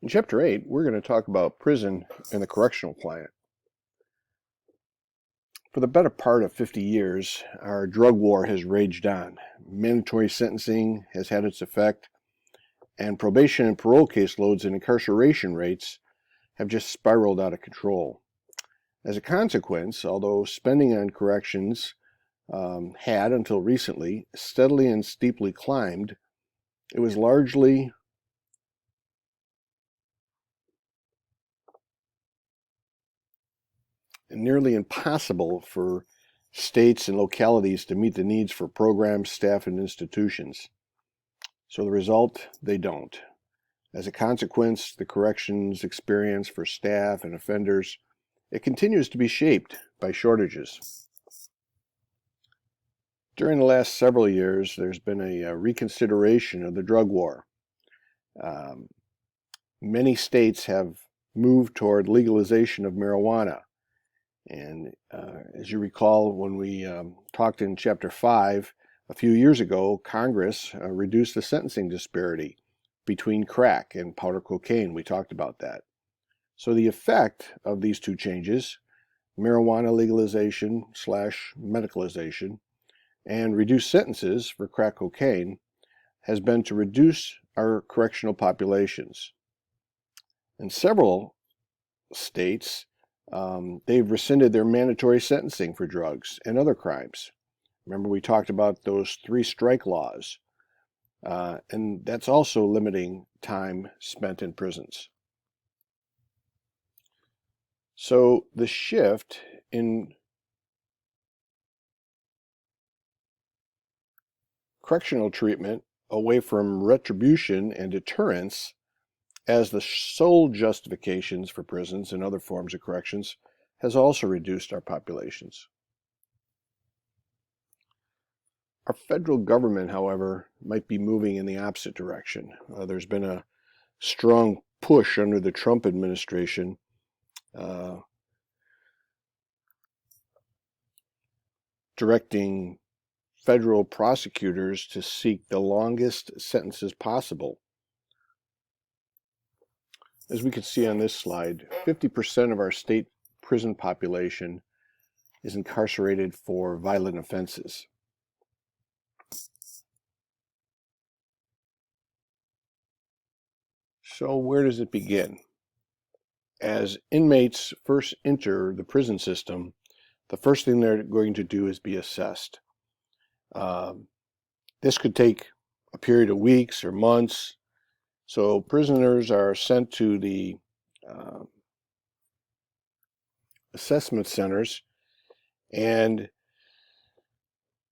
In Chapter 8, we're going to talk about prison and the correctional client. For the better part of 50 years, our drug war has raged on. Mandatory sentencing has had its effect, and probation and parole caseloads and incarceration rates have just spiraled out of control. As a consequence, although spending on corrections had, until recently, steadily and steeply climbed, it was largely nearly impossible for states and localities to meet the needs for programs, staff, and institutions. So the result, they don't. As a consequence, the corrections experience for staff and offenders, it continues to be shaped by shortages. During the last several years, there's been a reconsideration of the drug war. Many states have moved toward legalization of marijuana. And as you recall, when we talked in Chapter 5 a few years ago, Congress reduced the sentencing disparity between crack and powder cocaine. We talked about that. So the effect of these two changes, marijuana legalization / medicalization, and reduced sentences for crack cocaine, has been to reduce our correctional populations. In several states, they've rescinded their mandatory sentencing for drugs and other crimes. Remember, we talked about those 3 strike laws, and that's also limiting time spent in prisons. So the shift in correctional treatment away from retribution and deterrence as the sole justifications for prisons and other forms of corrections has also reduced our populations. Our federal government, however, might be moving in the opposite direction. There's been a strong push under the Trump administration directing federal prosecutors to seek the longest sentences possible. As we can see on this slide, 50% of our state prison population is incarcerated for violent offenses. So where does it begin? As inmates first enter the prison system, the first thing they're going to do is be assessed. This could take a period of weeks or months. So prisoners are sent to the assessment centers, and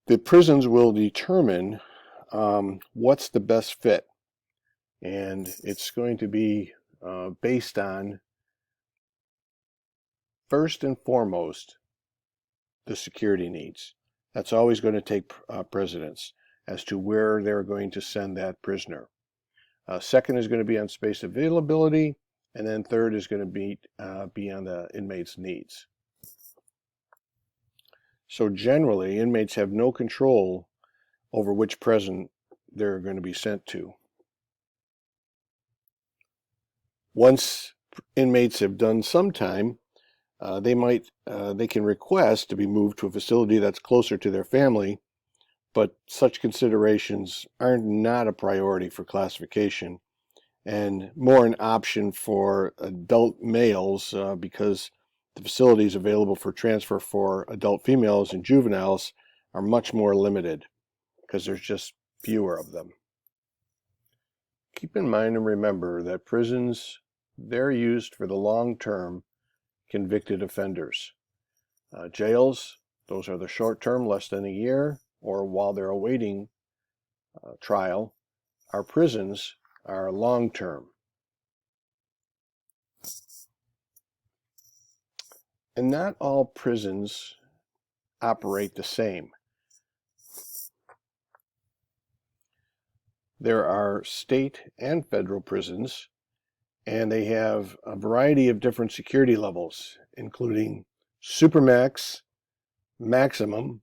the prisons will determine what's the best fit. And it's going to be based on, first and foremost, the security needs. That's always going to take precedence as to where they're going to send that prisoner. Second is going to be on space availability, and then third is going to be on the inmate's needs. So generally, inmates have no control over which prison they're going to be sent to. Once inmates have done some time, they can request to be moved to a facility that's closer to their family, but such considerations are not a priority for classification and more an option for adult males because the facilities available for transfer for adult females and juveniles are much more limited because there's just fewer of them. Keep in mind and remember that prisons, they're used for the long-term convicted offenders. Jails, those are the short-term, less than a year, or while they're awaiting trial. Our prisons are long-term. And not all prisons operate the same. There are state and federal prisons, and they have a variety of different security levels, including supermax, maximum,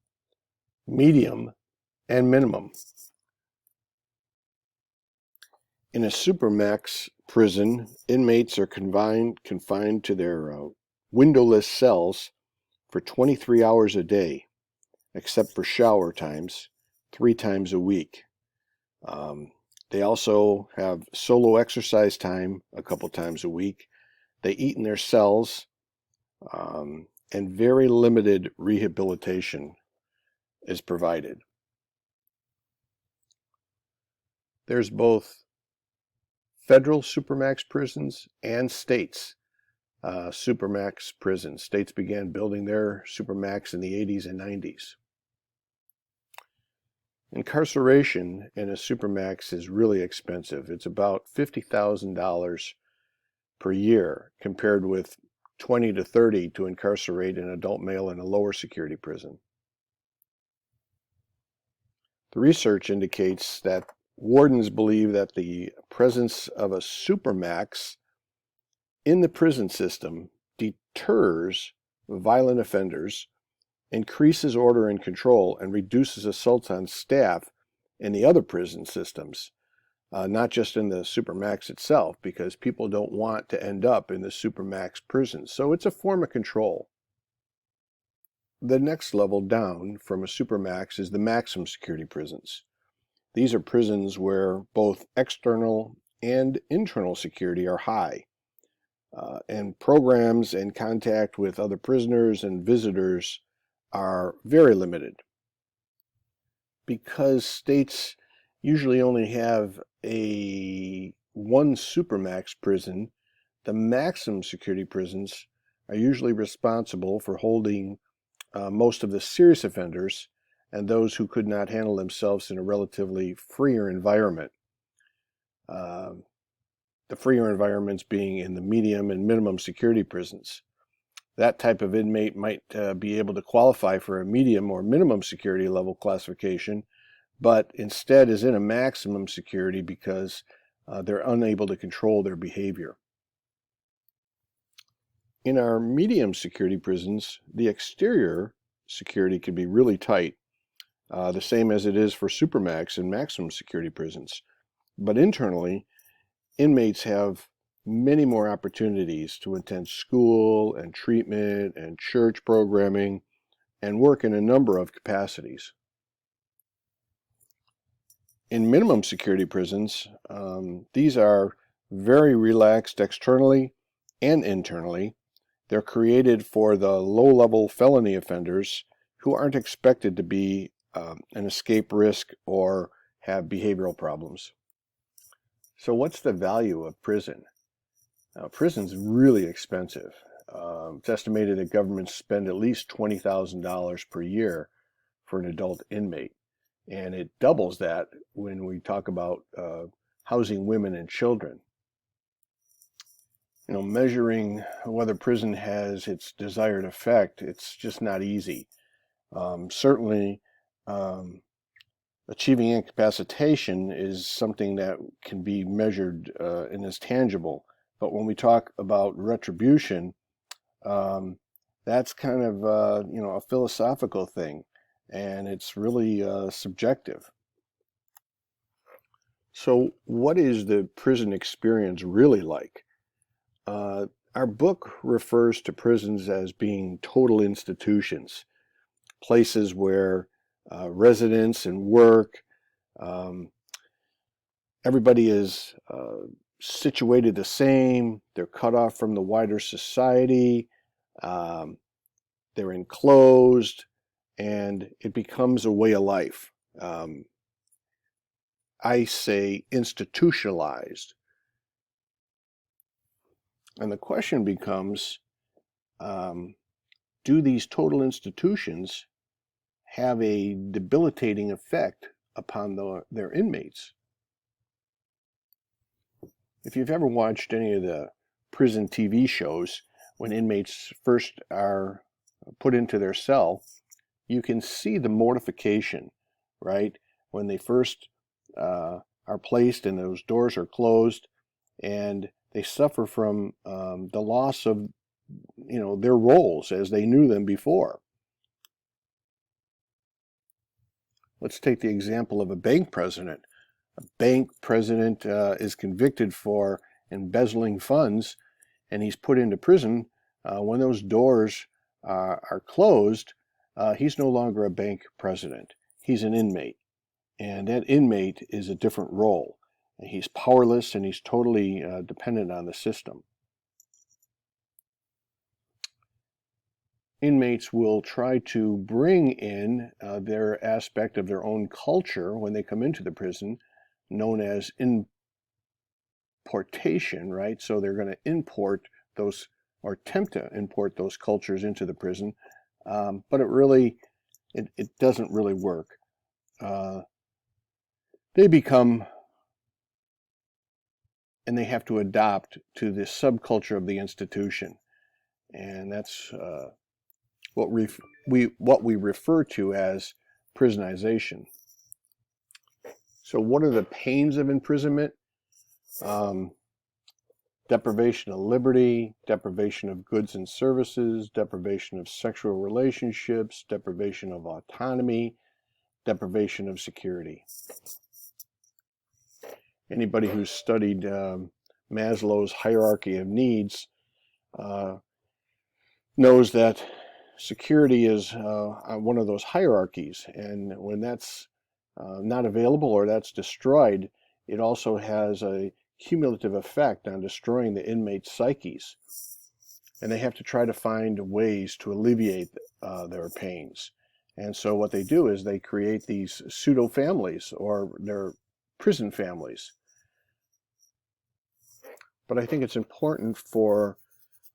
medium, and minimum. In a supermax prison, inmates are confined to their windowless cells for 23 hours a day, except for shower times, 3 times a week. They also have solo exercise time a couple times a week. They eat in their cells, and very limited rehabilitation is provided. There's both federal supermax prisons and states supermax prisons. States began building their supermax in the 80s and 90s. Incarceration in a supermax is really expensive. It's about $50,000 per year, compared with 20 to 30 to incarcerate an adult male in a lower security prison. The research indicates that wardens believe that the presence of a supermax in the prison system deters violent offenders, increases order and control, and reduces assaults on staff in the other prison systems, not just in the supermax itself, because people don't want to end up in the supermax prisons. So it's a form of control. The next level down from a supermax is the maximum security prisons. These are prisons where both external and internal security are high, and programs and contact with other prisoners and visitors are very limited. Because states usually only have one supermax prison, the maximum security prisons are usually responsible for holding most of the serious offenders and those who could not handle themselves in a relatively freer environment. The freer environments being in the medium and minimum security prisons. That type of inmate might be able to qualify for a medium or minimum security level classification, but instead is in a maximum security because they're unable to control their behavior. In our medium security prisons, the exterior security can be really tight, the same as it is for supermax and maximum security prisons. But internally, inmates have many more opportunities to attend school and treatment and church programming and work in a number of capacities. In minimum security prisons, these are very relaxed externally and internally. They're created for the low-level felony offenders who aren't expected to be an escape risk or have behavioral problems. So what's the value of prison? Prison's really expensive. It's estimated that governments spend at least $20,000 per year for an adult inmate. And it doubles that when we talk about housing women and children. Measuring whether prison has its desired effect, it's just not easy. Certainly, achieving incapacitation is something that can be measured and is tangible. But when we talk about retribution, that's kind of a philosophical thing, and it's really subjective. So what is the prison experience really like? Our book refers to prisons as being total institutions, places where residents and work, everybody is situated the same, they're cut off from the wider society, they're enclosed, and it becomes a way of life. I say institutionalized. And the question becomes, do these total institutions have a debilitating effect upon their inmates? If you've ever watched any of the prison TV shows, when inmates first are put into their cell, you can see the mortification, right? When they first are placed and those doors are closed, and they suffer from the loss of their roles as they knew them before. Let's take the example of a bank president. A bank president is convicted for embezzling funds, and he's put into prison, when those doors are closed, he's no longer a bank president. He's an inmate, and that inmate is a different role. He's powerless, and he's totally dependent on the system. Inmates will try to bring in their aspect of their own culture when they come into the prison, known as importation, right? So they're going to import those, or attempt to import those cultures into the prison, but it doesn't really work. They become, and they have to adopt to this subculture of the institution, and that's what we refer to as prisonization. So what are the pains of imprisonment? Deprivation of liberty, deprivation of goods and services, deprivation of sexual relationships, deprivation of autonomy, deprivation of security. Anybody who's studied Maslow's hierarchy of needs knows that security is one of those hierarchies, and when that's not available or that's destroyed, it also has a cumulative effect on destroying the inmates' psyches, and they have to try to find ways to alleviate their pains. And so what they do is they create these pseudo families, or their prison families. But I think it's important for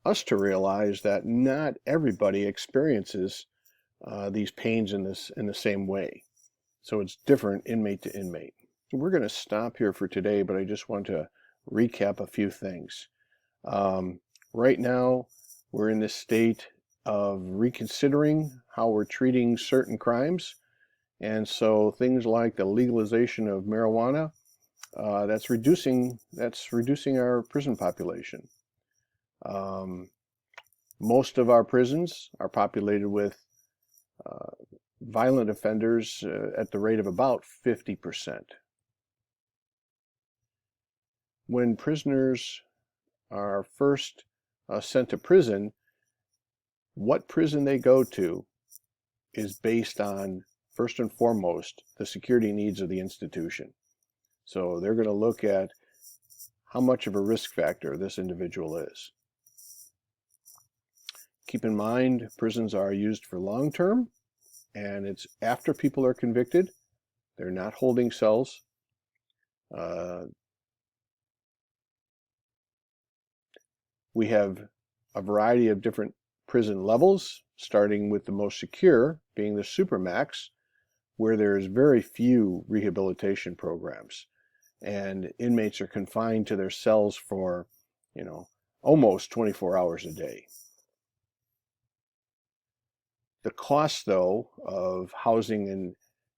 us to realize that not everybody experiences these pains in the same way. So it's different inmate to inmate. We're going to stop here for today, but I just want to recap a few things. Right now, we're in this state of reconsidering how we're treating certain crimes. And so things like the legalization of marijuana, that's reducing our prison population. Most of our prisons are populated with violent offenders at the rate of about 50%. When prisoners are first sent to prison, what prison they go to is based on, first and foremost, the security needs of the institution. So they're going to look at how much of a risk factor this individual is. Keep in mind, prisons are used for long-term, and it's after people are convicted. They're not holding cells. We have a variety of different prison levels, starting with the most secure, being the supermax, where there's very few rehabilitation programs, and inmates are confined to their cells for, almost 24 hours a day. The cost, though, of housing an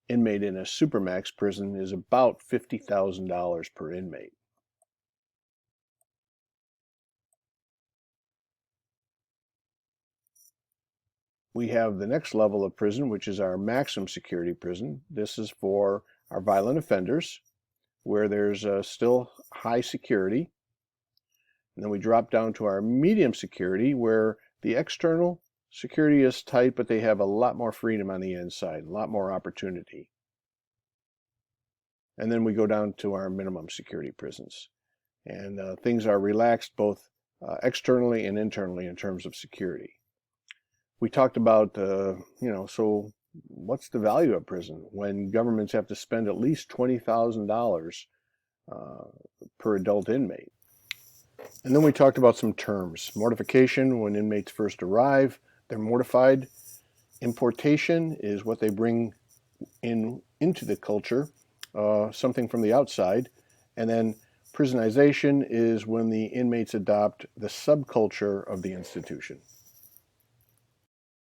inmate in a supermax prison is about $50,000 per inmate. We have the next level of prison, which is our maximum security prison. This is for our violent offenders, where there's still high security. And then we drop down to our medium security, where the external security is tight, but they have a lot more freedom on the inside, a lot more opportunity. And then we go down to our minimum security prisons. And things are relaxed both externally and internally in terms of security. We talked about, so what's the value of prison when governments have to spend at least $20,000 per adult inmate? And then we talked about some terms. Mortification, when inmates first arrive, they're mortified. Importation is what they bring into the culture, something from the outside. And then prisonization is when the inmates adopt the subculture of the institution.